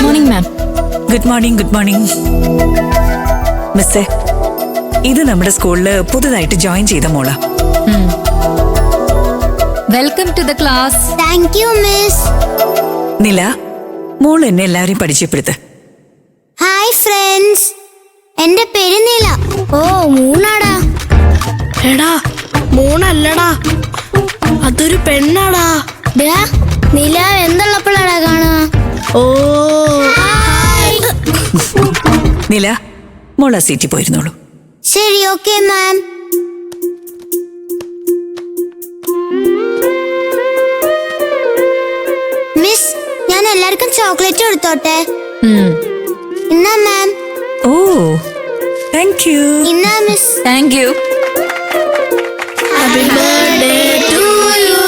Morning ma'am. Good morning. Good morning മിസ്സേ, ഇത് നമ്മുടെ സ്കൂളില് പുതുതായിട്ട് ജോയിൻ ചെയ്ത മോളാ. Welcome to the class. Thank you miss. Nila, മോൾ എന്നെ എല്ലാവരെയും പരിചയപ്പെടുത്ത്. ഹായ് ഫ്രണ്ട്സ്, എന്റെ പേര് നീല. ഓ മൂന്നാടാ. എടാ മൂന്നല്ലടാ, അതൊരു പെണ്ണാടാ. നീല എന്തുള്ളപ്പോഴാടാ കാണുക? ഓ നില, മോൾ ആ സീറ്റിൽ പോയിരുന്നോളൂ. ശരി, ഓക്കെ മാം. മിസ്, ഞാൻ എല്ലാവർക്കും ചോക്ലേറ്റ് കൊടുത്തോട്ടെ? ഇന്നാ മാം. Oh thank you. ഇന്നാ miss. Thank you. Happy birthday to you,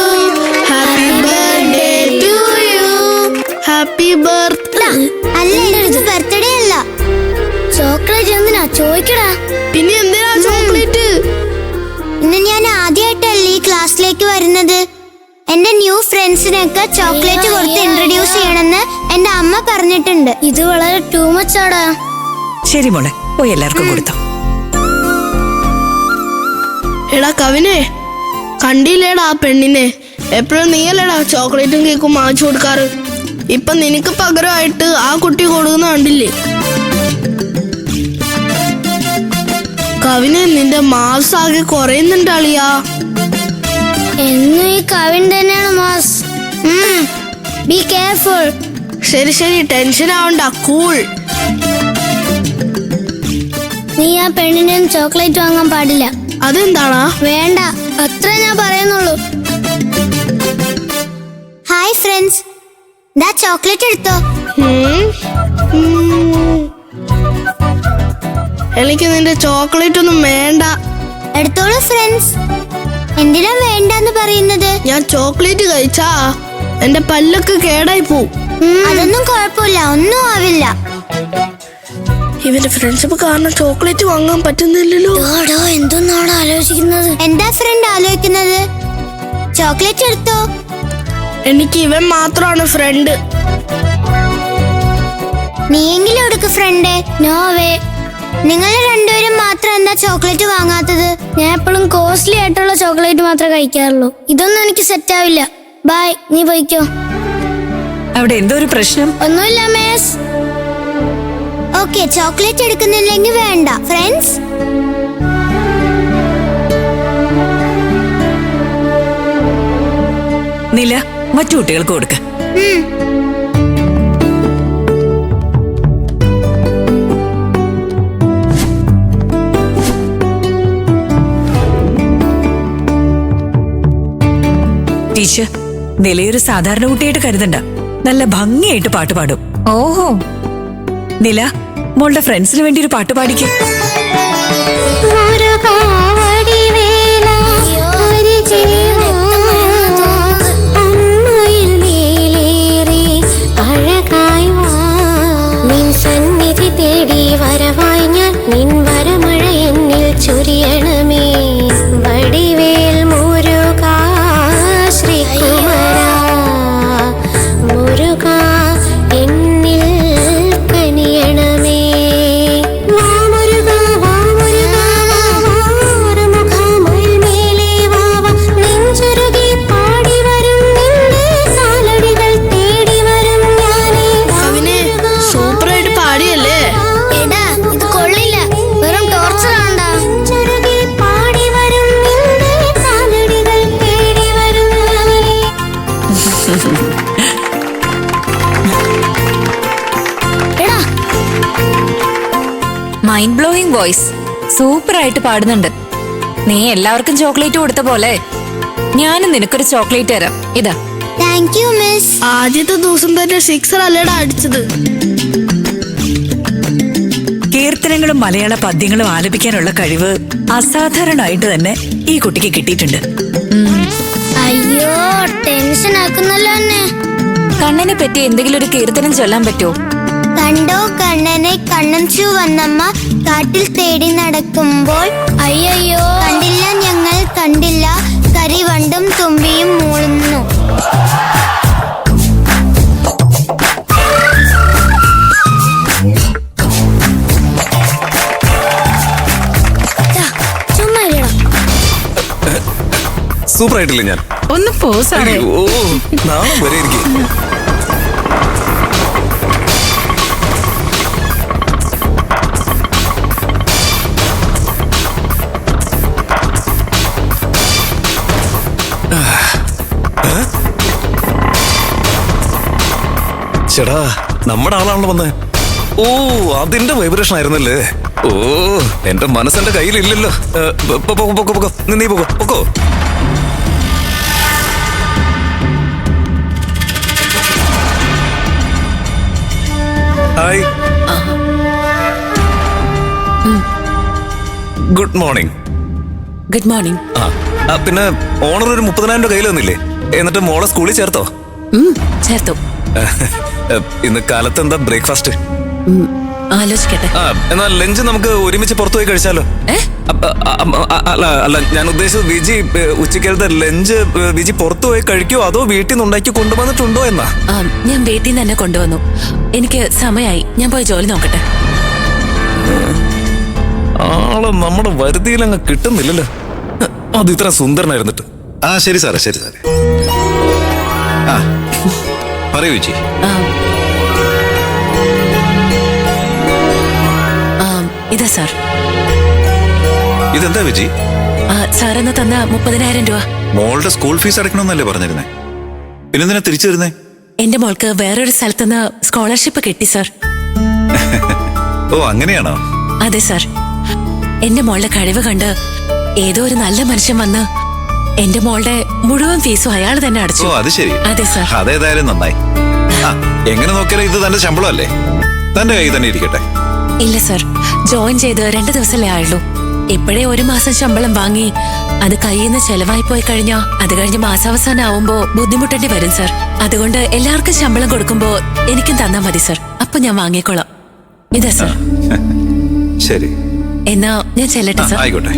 happy birthday to you, happy birthday. അല്ല, ഇത് ബർത്ത്ഡേ അല്ല. ചോക്ലേറ്റ് എന്തിനാ ചോദിക്കടാ? പിന്നെ എന്തിനാ ചോക്ലേറ്റ്? ഇന്ന് ഞാൻ ആദ്യമായിട്ടല്ലേ ഈ ക്ലാസ്സിലേക്ക് വരുന്നത്. എന്റെ ന്യൂ ഫ്രണ്ട്സിനൊക്കെ ചോക്ലേറ്റ് കൊടുത്ത് ഇൻട്രൊഡ്യൂസ് ചെയ്യണമെന്ന് എന്റെ അമ്മ പറഞ്ഞിട്ടുണ്ട്. ഇത് വളരെ ടൂ മച്ച് ആടാ. ശരി മോളെ, പോയി എല്ലാവർക്കും കൊടുത്തോ. എടാ കവിനെ, കണ്ടില്ലേടാ ആ പെണ്ണിനെ? എപ്പോഴും നീയല്ലേടാ ചോക്ലേറ്റും കേക്കും വാങ്ങിച്ചു കൊടുക്കാറ്. ഇപ്പൊ നിനക്ക് പകരമായിട്ട് ആ കുട്ടി കൊടുക്കുന്ന കണ്ടില്ലേ? കവിനെ, നിന്റെ മാസ് ആകെ കുറയുന്നുണ്ട് അളിയാ. എന്നും ഈ കവിൻ തന്നെയാണ് മാസ്. Be careful. ശരി ശരി, ടെൻഷൻ ആവണ്ട, കൂൾ. നീ ആ പെണ്ണിനെ ചോക്ലേറ്റ് വാങ്ങാൻ പാടില്ല. അതെന്താടാ? വേണ്ട, അത്ര ഞാൻ പറയുന്നുള്ളൂ. ഹായ് ഫ്രണ്ട്സ്, ദാ ചോക്ലേറ്റ് എടുത്തോ. എനിക്ക് നിന്റെ ചോക്ലേറ്റ് ഒന്നും വേണ്ട. എടുത്തോളൂ ഫ്രണ്ട്സ്. എന്തിനാ വേണ്ടെന്ന് പറയുന്നത്? ഞാൻ ചോക്ലേറ്റ് കഴിച്ചാ എന്റെ പല്ലൊക്കെ കേടായി പോവും. അതൊന്നും കുഴപ്പമില്ല, ഒന്നും ആവില്ല. ഇവന്റെ ഫ്രണ്ട്ഷിപ്പ് കാരണം ചോക്ലേറ്റ് വാങ്ങാൻ പറ്റുന്നില്ലല്ലോ. എന്തൊന്നാണ് ആലോചിക്കുന്നത്? എന്താ ഫ്രണ്ട് ആലോചിക്കുന്നത്? ചോക്ലേറ്റ് എടുത്തോ. എനിക്ക് ഇവൻ മാത്രമാണ് ഫ്രണ്ട്. നീയെങ്കിലും എടുക്ക് ഫ്രണ്ട്. No way. നിങ്ങൾ രണ്ടുപേരും മാത്രം എന്താ ചോക്ലേറ്റ് വാങ്ങാത്തത്? ഞാൻ എപ്പോഴും കോസ്റ്റ്ലി ആയിട്ടുള്ള ചോക്ലേറ്റ് മാത്രമേ കഴിക്കാറുള്ളൂ. ഇതൊന്നും എനിക്ക് സെറ്റ് ആവില്ല. ബൈ, നീ പോയിക്കോ. അവിടെ എന്തോ ഒരു പ്രശ്നം? ഒന്നുമില്ല മിസ്. ഓക്കെ, ചോക്ലേറ്റ് എടുക്കുന്നില്ലെങ്കിൽ വേണ്ട ഫ്രണ്ട്സ്. നില, മറ്റു കുട്ടികൾക്ക് കൊടുക്ക. ടീച്ചർ, നിലയൊരു സാധാരണ കുട്ടിയായിട്ട് കരുതണ്ട. നല്ല ഭംഗിയായിട്ട് പാട്ട് പാടും. ഓഹോ. നില, മോളുടെ ഫ്രണ്ട്സിന് വേണ്ടി ഒരു പാട്ട് പാടിക്കേ. Mind blowing voice. സൂപ്പർ ആയിട്ട് പാടുന്നുണ്ട്. നീ എല്ലാവർക്കും ചോക്ലേറ്റ് കൊടുത്ത പോലെ ഞാനും നിനക്കൊരു ചോക്ലേറ്റ് തരാം. ഇതാ. Thank you miss. ആദ്യത്തെ ദിവസം തന്നെ 6 അല്ലടാ അടിച്ചത്. കീർത്തനങ്ങളും മലയാള പദ്യങ്ങളും ആലപിക്കാനുള്ള കഴിവ് അസാധാരണമായിട്ട് തന്നെ ഈ കുട്ടിക്ക് കിട്ടിയിട്ടുണ്ട്. അയ്യോ, ടെൻഷൻ ആക്കുന്നല്ലോ എന്നെ. കണ്ണനെ പറ്റി എന്തെങ്കിലും ഒരു കീർത്തനം ചൊല്ലാൻ പറ്റുമോ? കണ്ടോ കണ്ണനെ കണ്ണൻ ചു വന്നമ്മ കാട്ടിൽ തേടി നടക്കുമ്പോൾ, അയ്യോ കണ്ടില്ല ഞങ്ങൾ കണ്ടില്ല, കരിവണ്ടും തുമ്പിയും മൂളുന്നു. സൂപ്പർ ആയിട്ടില്ലേ ഞാൻ? ഒന്ന് പോ സാറേ. അയ്യോ, നാളെ വരെ ഇരിക്കും. ചേടാ, നമ്മുടെ ആളാണല്ലോ വന്നേ. ഓ, അതിന്റെ വൈബ്രേഷൻ ആയിരുന്നല്ലേ. ഓ, എന്റെ മനസ്സെന്റെ കയ്യിലില്ലല്ലോ. നീ പൊക്കോ. Hi, good morning. Good morning. പിന്നെ ഓണർ ഒരു 30,000 രൂപ കയ്യിൽ വന്നില്ലേ? എന്നിട്ട് മോളെ സ്കൂളിൽ ചേർത്തോ? ചേർത്തു. ഇന്ന് കാലത്ത് എന്താ ബ്രേക്ക്ഫാസ്റ്റ്? ആലോചിക്കട്ടെ. എന്നാൽ ലഞ്ച് നമുക്ക് ഒരുമിച്ച് പുറത്തു പോയി കഴിച്ചാലോ? അല്ല, ഞാൻ ഉദ്ദേശിച്ചത് വിജി ഉച്ചക്കലത്തെ ലഞ്ച് വിജി പുറത്തു പോയി കഴിക്കുവോ അതോ വീട്ടിൽ നിന്ന് ഉണ്ടാക്കി കൊണ്ടുവന്നിട്ടുണ്ടോ എന്നാ? ഞാൻ വീട്ടിൽ നിന്ന് തന്നെ കൊണ്ടുവന്നു. എനിക്ക് സമയമായി, ഞാൻ പോയി ജോലി നോക്കട്ടെ. ആളെ നമ്മുടെ വരുതിയിൽ അങ്ങ് കിട്ടുന്നില്ലല്ലോ. അത് ഇത്ര സുന്ദരനായിരുന്നിട്ട്. ശരി സാറേ, ശരി സാറേ. പറയൂ ചേച്ചി. ഇതാ സാർ. ഇതെന്താ വിജി? സാറെന്ന് തന്ന 30,000 രൂപ. മോളുടെ സ്കൂൾ ഫീസ് അടക്കണമെന്നല്ലേ പറഞ്ഞിരുന്നേ? പിന്നെന്തിനാ തിരിച്ചു തരുന്നേ? എന്റെ മോൾക്ക് വേറൊരു സ്ഥലത്തുനിന്ന് സ്കോളർഷിപ്പ് കിട്ടി സാർ. ഓ, അങ്ങനെയാണോ? അതെ സാർ. എന്റെ മോളുടെ കഴിവ് കണ്ട് ഏതോ ഒരു നല്ല മനുഷ്യൻ വന്ന് എന്റെ മോളുടെ മുഴുവൻ ഫീസും അയാൾ തന്നെ അടച്ചു. ഓ, അത് ശരി. അതെ സാർ. അതേതായാലും നന്നായി. എങ്ങനെ നോക്കിയാലും ഇത് തന്റെ ശമ്പളമല്ലേ? തന്റെ കയ്യിൽ തന്നെ ഇരിക്കട്ടെ. ഇല്ല സാർ, ജോയിൻ ചെയ്ത് 2 ദിവസമല്ലേ ആയുള്ളൂ. ഇപ്പോഴേ 1 മാസം ശമ്പളം വാങ്ങി അത് കയ്യിൽ നിന്ന് ചെലവായി പോയി കഴിഞ്ഞാ അത് കഴിഞ്ഞ് മാസാവസാനം ആവുമ്പോ ബുദ്ധിമുട്ടേണ്ടി വരും സാർ. അതുകൊണ്ട് എല്ലാവർക്കും ശമ്പളം കൊടുക്കുമ്പോ എനിക്കും തന്നാ മതി സാർ. അപ്പൊ ഞാൻ വാങ്ങിക്കോളാം. ഇതാ സാർ. ശരി, എന്നാ ഞാൻ ചെല്ലട്ടെ സാർ. ആയിക്കോട്ടെ.